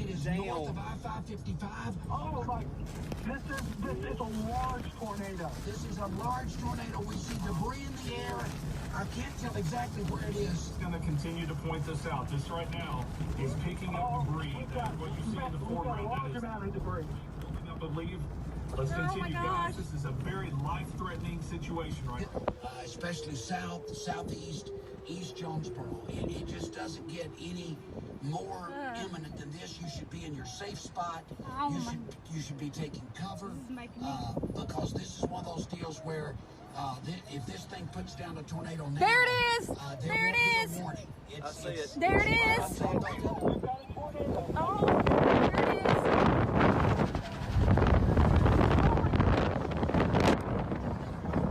it is north of I-555. Oh my! This is a large tornado. This is a large tornado. We see debris in the air. I can't tell exactly where it is. He's going to continue to point this out. Just right now, he's picking up debris. That is what you see in the foreground. Large amount of debris. Building up a leaf. Let's continue, guys. This is a very life-threatening situation right now. Especially south, southeast, East Jonesboro. It just doesn't get any more imminent than this. You should be in your safe spot. You should be taking cover because this is one of those deals where if this thing puts down a tornado now, there it is. There it is. I see it. There it is. We've got a tornado.